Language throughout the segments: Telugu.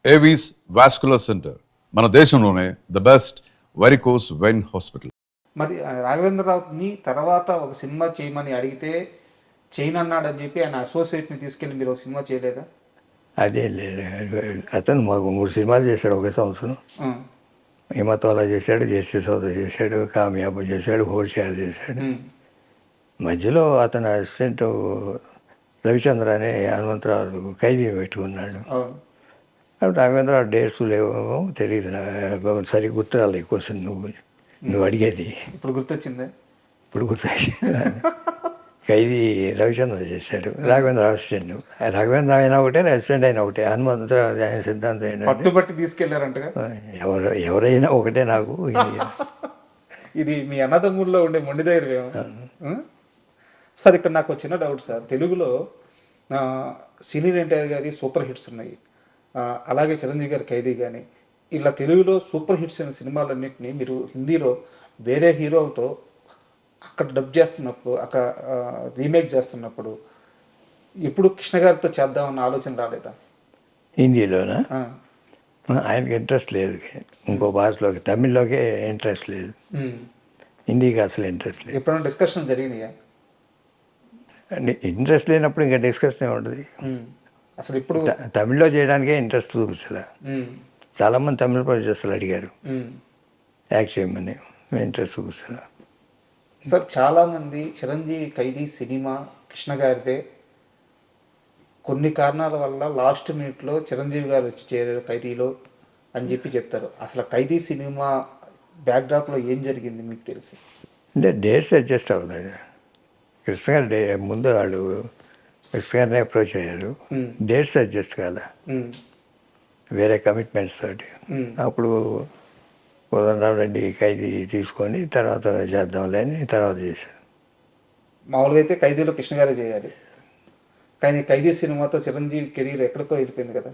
ఏవీస్ వాస్కులర్ సెంటర్ మన దేశంలోనే the best varicose vein hospital. మరి రాఘవేంద్రరావుని తర్వాత ఒక సినిమా చేయమని అడిగితే చేయనన్నాడని చెప్పి ఆయన అసోసియేట్ని తీసుకెళ్ళి మీరు ఒక సినిమా చేయలేదా? అదే లేదు, అతను మాకు 3 సినిమాలు చేశాడు ఒకే సంవత్సరం. ఆ, హిమతోలా చేశాడు, జస్టిస్ సౌదా చేశాడు, కామయాబు చేశాడు, హోషియార్ చేశాడు. ఉమ్, మధ్యలో అతను అసిస్టెంట్ రవిచంద్ర అనే హనుమంతరావు ఖైదీ పెట్టుకున్నాడు. అవును. అప్పుడు రాఘవేంద్రరావు డేట్స్ లేవేమో తెలియదు, నాకు సరిగ్గా గుర్తురాలి క్వశ్చన్ నువ్వు అడిగేది. ఇప్పుడు గుర్తొచ్చిందే. ఇప్పుడు గుర్తొచ్చి ఖైదీ రవిచంద్ర చేశాడు, రాఘవేంద్ర అసిస్టెంట్. రాఘవేంద్ర అయినా ఒకటే, అసిస్టెంట్ అయినా ఒకటే. హనుమంతరావు ఆయన సిద్ధాంతం ఏంటంటే పట్టుబట్టి తీసుకెళ్లారంటగా. ఎవరైనా ఒకటే నాకు. ఇది మీ అన్నదమ్ముల్లో ఉండే మొండి ధైర్యం. సార్ ఇక్కడ నాకు ఒక చిన్న డౌట్ సార్. తెలుగులో సినీ ఎన్టీఆర్ గారి సూపర్ హిట్స్ ఉన్నాయి, అలాగే చిరంజీవి గారి ఖైదీ కానీ, ఇలా తెలుగులో సూపర్ హిట్స్ అయిన సినిమాలన్నింటినీ మీరు హిందీలో వేరే హీరోలతో అక్కడ డబ్ చేస్తున్నప్పుడు, అక్కడ రీమేక్ చేస్తున్నప్పుడు ఎప్పుడు కృష్ణ గారితో చేద్దామన్న ఆలోచన రాలేదా? హిందీలోనా? ఆ, ఆయనకి ఇంట్రెస్ట్ లేదు, ఇంకో భాషలోకి తమిళ్లోకే ఇంట్రెస్ట్ లేదు, ఉమ్. హిందీకి అసలు ఇంట్రెస్ట్ లేదు. ఎప్పుడైనా డిస్కషన్ జరిగినాయా? ఇంట్రెస్ట్ లేనప్పుడు ఇంకా డిస్కషన్ ఉంటుంది. అసలు ఇప్పుడు తమిళ్లో చేయడానికే ఇంట్రెస్ట్ చూపిస్తలే. చాలామంది తమిళ ప్రొడ్యూసర్లు అడిగారు యాక్ట్ చేయమని, ఇంట్రెస్ట్ చూపిస్తలే. సార్ చాలామంది చిరంజీవి ఖైదీ సినిమా కృష్ణ గారిదే, కొన్ని కారణాల వల్ల లాస్ట్ మినిట్లో చిరంజీవి గారు వచ్చి చేరారు ఖైదీలో అని చెప్పి చెప్తారు. అసలు ఖైదీ సినిమా బ్యాక్డ్రాప్లో ఏం జరిగింది మీకు తెలిసి? అంటే డేట్స్ అడ్జస్ట్ అవ్వలేదు. కృష్ణ గారు ముందు వాళ్ళు కృష్ణ గారిని అప్రోచ్ అయ్యారు, డేట్స్ అడ్జస్ట్ కాలే, వేరే కమిట్మెంట్స్ తోటి. అప్పుడు కోదండరామ్ రెడ్డి ఖైదీ తీసుకొని తర్వాత చేద్దాంలే అని తర్వాత చేశారు. మామూలుగా అయితే ఖైదీలో కృష్ణ గారే చేయాలి, కానీ ఖైదీ సినిమాతో చిరంజీవి కెరీర్ ఎక్కడికో వెళ్ళిపోయింది కదా.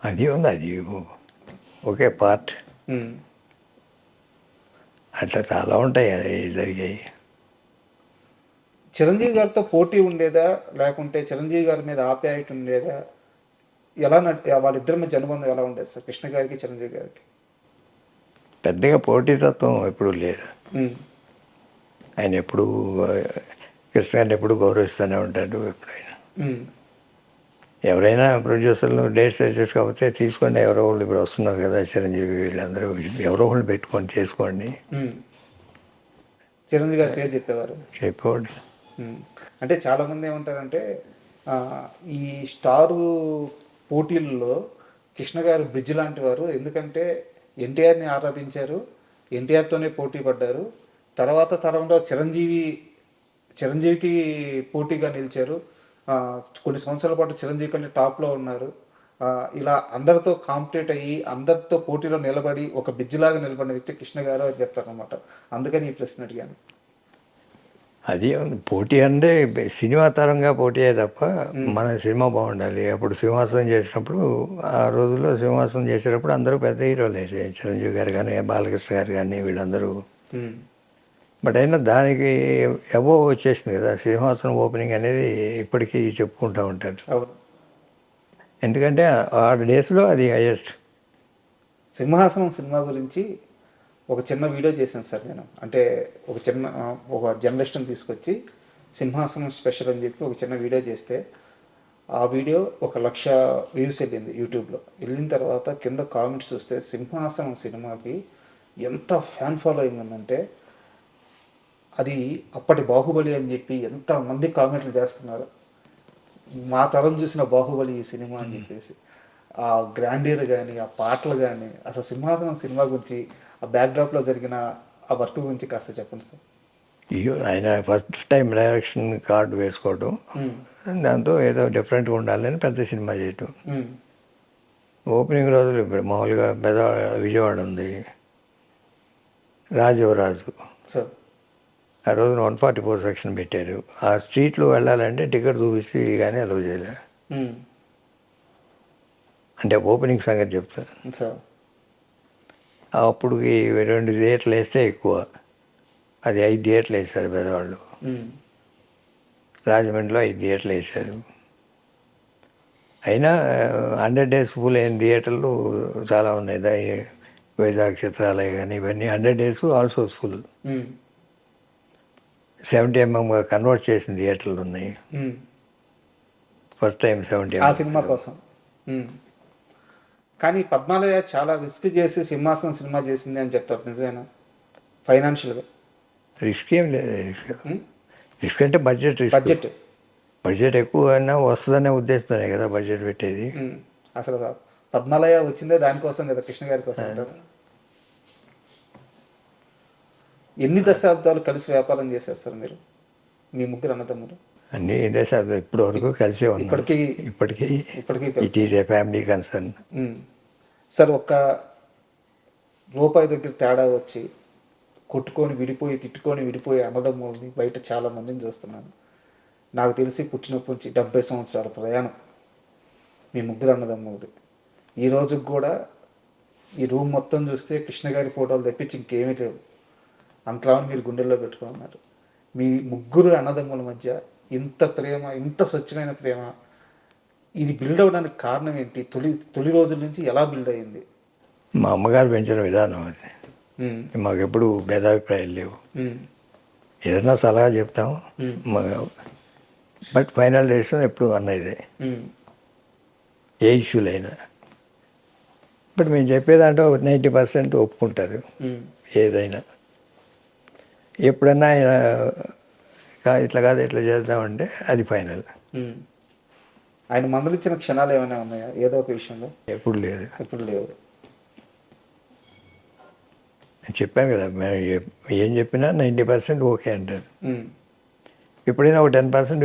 అది ఉంది, అది ఒకే పార్ట్. అట్లా చాలా ఉంటాయి అది జరిగాయి. చిరంజీవి గారితో పోటీ ఉండేదా, లేకుంటే చిరంజీవి గారి మీద ఆప్యాయత ఉండేదా? ఎలా వాళ్ళిద్దరి మధ్య అనుబంధం ఎలా ఉండేది సార్, కృష్ణ గారికి చిరంజీవి గారికి? పెద్దగా పోటీతత్వం ఎప్పుడూ లేదు. ఆయన ఎప్పుడు కృష్ణ గారిని ఎప్పుడు గౌరవిస్తూనే ఉంటాడు. ఎప్పుడైనా ఎవరైనా ప్రొడ్యూసర్లు డేట్స్ చేసుకోకపోతే తీసుకోండి, ఎవరో వాళ్ళు ఇప్పుడు వస్తున్నారు కదా చిరంజీవి, వీళ్ళందరూ ఎవరో వాళ్ళు పెట్టుకొని చేసుకోండి. చిరంజీవి గారి పేరు చెప్పేవారు. చెప్పేవాడు. అంటే చాలామంది ఏమంటారంటే ఈ స్టారు పోటీల్లో కృష్ణ గారు బ్రిడ్జ్ లాంటి వారు, ఎందుకంటే ఎన్టీఆర్ని ఆరాధించారు, ఎన్టీఆర్తోనే పోటీ పడ్డారు, తర్వాత తరంలో చిరంజీవికి పోటీగా నిలిచారు, కొన్ని సంవత్సరాల పాటు చిరంజీవి కంటే టాప్లో ఉన్నారు, ఇలా అందరితో కాంపిటేట్ అయ్యి అందరితో పోటీలో నిలబడి ఒక బ్రిడ్జ్ లాగా నిలబడిన వ్యక్తి కృష్ణ గారు అని చెప్తారనమాట. అందుకని ఈ ప్రశ్న అడిగాను. అది పోటీ అంటే సినిమా తరంగా పోటీయే తప్ప మన సినిమా బాగుండాలి. అప్పుడు సింహాసనం చేసినప్పుడు, ఆ రోజుల్లో సింహాసనం చేసేటప్పుడు అందరూ పెద్ద హీరోలు, చిరంజీవి గారు కానీ బాలకృష్ణ గారు కానీ వీళ్ళందరూ. బట్ అయినా దానికి అబోవ్ వచ్చేసింది కదా సింహాసనం ఓపెనింగ్ అనేది, ఇప్పటికీ చెప్పుకుంటూ ఉంటారు. ఎందుకంటే ఆ డేస్లో అది హైయెస్ట్. సింహాసనం సినిమా గురించి ఒక చిన్న వీడియో చేశాను సార్ నేను. అంటే ఒక జర్నలిస్ట్ని తీసుకొచ్చి సింహాసనం స్పెషల్ అని చెప్పి ఒక చిన్న వీడియో చేస్తే, ఆ వీడియో 1,00,000 వ్యూస్ వెళ్ళింది యూట్యూబ్లో. వెళ్ళిన తర్వాత కింద కామెంట్స్ చూస్తే సింహాసనం సినిమాకి ఎంత ఫ్యాన్ ఫాలోయింగ్ ఉందంటే, అది అప్పటి బాహుబలి అని చెప్పి ఎంతమంది కామెంట్లు చేస్తున్నారు. మా తరం చూసిన బాహుబలి ఈ సినిమా అని చెప్పేసి, ఆ గ్రాండీర్ కానీ, ఆ పాటలు కానీ, అసలు సింహాసనం సినిమా గురించి, ఆ బ్యాక్డ్రాప్లో జరిగిన ఆ వర్క్ గురించి కాస్త చెప్పండి సార్. ఆయన ఫస్ట్ టైం డైరెక్షన్ కార్డు వేసుకోవడం, దాంతో ఏదో డిఫరెంట్గా ఉండాలని పెద్ద సినిమా చేయటం. ఓపెనింగ్ రోజులు ఇప్పుడు మామూలుగా విజయవాడ ఉంది, రాజు సార్, ఆ రోజున 144 సెక్షన్ పెట్టారు. ఆ స్ట్రీట్లో వెళ్ళాలంటే టికెట్ చూపిస్తే కానీ అలౌ చేయలే. అంటే ఓపెనింగ్ సంగతి చెప్తారు. అప్పుడు 2 థియేటర్లు వేస్తే ఎక్కువ, అది 5 థియేటర్లు వేశారు పెద్దవాళ్ళు. రాజమండ్రిలో 5 థియేటర్లు వేశారు. అయినా 100 days ఫుల్ అయిన థియేటర్లు చాలా ఉన్నాయి. వైజాగ్ చిత్రాలయ కానీ ఇవన్నీ 100 days also full. 70 mm convert చేసిన థియేటర్లు ఉన్నాయి. ఫస్ట్ టైం 70 ఆ సినిమా కోసం. కానీ పద్మాలయ చాలా రిస్క్ చేసి సింహాసనం సినిమా చేసింది అని చెప్తారు, నిజమేనా? ఫైనాన్షియల్గా రిస్క్ ఏం లేదు. రిస్క్ అంటే బడ్జెట్ బడ్జెట్ బడ్జెట్ ఎక్కువ అయినా వస్తుందనే ఉద్దేశంతోనే కదా బడ్జెట్ పెట్టేది. అసలు పద్మాలయ వచ్చిందే దానికోసం కదా, కృష్ణ గారి కోసం అంటారు. ఎన్ని దశాబ్దాలు కలిసి వ్యాపారం చేశారు సార్ మీరు, మీ ముగ్గురు అన్నదమ్ములు? అన్నీ దశాబ్దం ఇప్పటి వరకు కలిసే ఉన్నాం. ఇప్పటికీ it is a family concern. Sir, ఒక్క రూపాయి దగ్గర తేడా వచ్చి కొట్టుకొని విడిపోయి తిట్టుకొని విడిపోయి అన్నదమ్ముల్ని బయట చాలా మందిని చూస్తున్నాను. నాకు తెలిసి పుట్టినప్పటి నుంచి 70 సంవత్సరాల ప్రయాణం మీ ముగ్గురు అన్నదమ్ములది. ఈ రోజుకి కూడా ఈ రూమ్ మొత్తం చూస్తే కృష్ణ గారి ఫోటోలు తెప్పించి ఇంకేమీ లేవు. అంతలా మీరు గుండెల్లో పెట్టుకున్నారు. మీ ముగ్గురు అన్నదమ్ముల మధ్య ఇంత ప్రేమ, ఇంత స్వచ్ఛమైన ప్రేమ, ఇది బిల్డ్ అవ్వడానికి కారణం ఏంటి? తొలి రోజుల నుంచి ఎలా బిల్డ్ అయ్యింది? మా అమ్మగారు పెంచిన విధానం అది. మాకు ఎప్పుడు భేదాభిప్రాయాలు లేవు. ఏదైనా సలహా చెప్తాము, బట్ ఫైనల్ డెసిషన్ ఎప్పుడు అన్నదే, ఏ ఇష్యూలైనా. బట్ మేము చెప్పేదాంట్లో 90% ఒప్పుకుంటారు ఏదైనా. ఎప్పుడన్నా ఆయన ఇట్లా కాదు ఇట్లా చేద్దామంటే అది ఫైనల్. ఆయన మందలించిన క్షణాలు ఏమైనా ఉన్నాయా ఏదో ఒక విషయంలో? ఎప్పుడు లేదు. ఎప్పుడు లేవు. నేను చెప్పాను కదా, ఏం చెప్పినా 90% ఓకే అంటారు. ఎప్పుడైనా ఒక 10%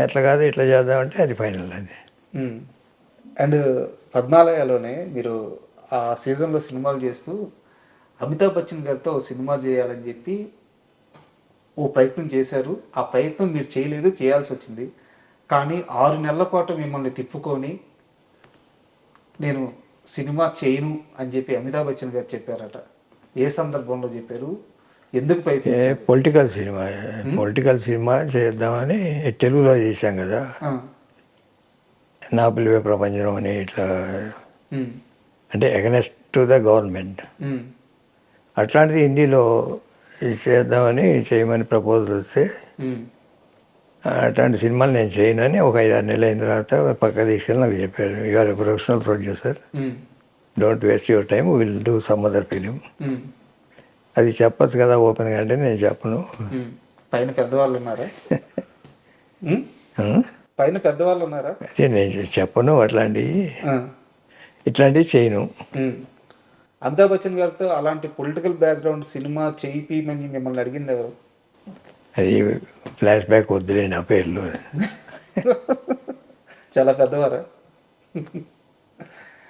ఎట్లా కాదు ఇట్లా చేద్దామంటే అది ఫైనల్. అది. అండ్ పద్మాలయలోనే మీరు ఆ సీజన్లో సినిమాలు చేస్తూ అమితాబ్ బచ్చన్ గారితో ఓ సినిమా చేయాలని చెప్పి ఓ ప్రయత్నం చేశారు. ఆ ప్రయత్నం మీరు చేయలేదు, చేయాల్సి వచ్చింది. కానీ 6 నెలల పాటు మిమ్మల్ని తిప్పుకొని నేను సినిమా చేయను అని చెప్పి అమితాబ్ బచ్చన్ గారు చెప్పారట. ఏ సందర్భంలో చెప్పారు? ఎందుకు ప్రయత్నించారు? పొలిటికల్ సినిమా చేద్దామని తెలుగులో చేశాం కదా, నా పిలువే ప్రపంచం అని. ఇట్లా అంటే అగెనెస్ట్ టు ద గవర్నమెంట్. అట్లాంటిది హిందీలో చేద్దామని చేయమని ప్రపోజల్ వస్తే అట్లాంటి సినిమాలు నేను చేయనని ఒక 5-6 నెలలు అయిన తర్వాత పక్క తీసుకెళ్ళి నాకు చెప్పారు, you're professional producer, don't waste your time, will do some other film. అది చెప్పచ్చు కదా ఓపెన్గా అంటే నేను చెప్పను. పైన పెద్దవాళ్ళు ఉన్నారా? పైన పెద్దవాళ్ళు ఉన్నారా? అదే నేను చెప్పను, ఇట్లాంటివి చేయను. అమితాబ్ బచ్చన్ గారితో అలాంటి పొలిటికల్ బ్యాక్గ్రౌండ్ సినిమా చేయిమని మిమ్మల్ని అడిగింది ఎవరు? అది ఫ్లాష్ బ్యాక్ వద్దులేండి ఆ పేర్లు. చాలా పెద్దవారా?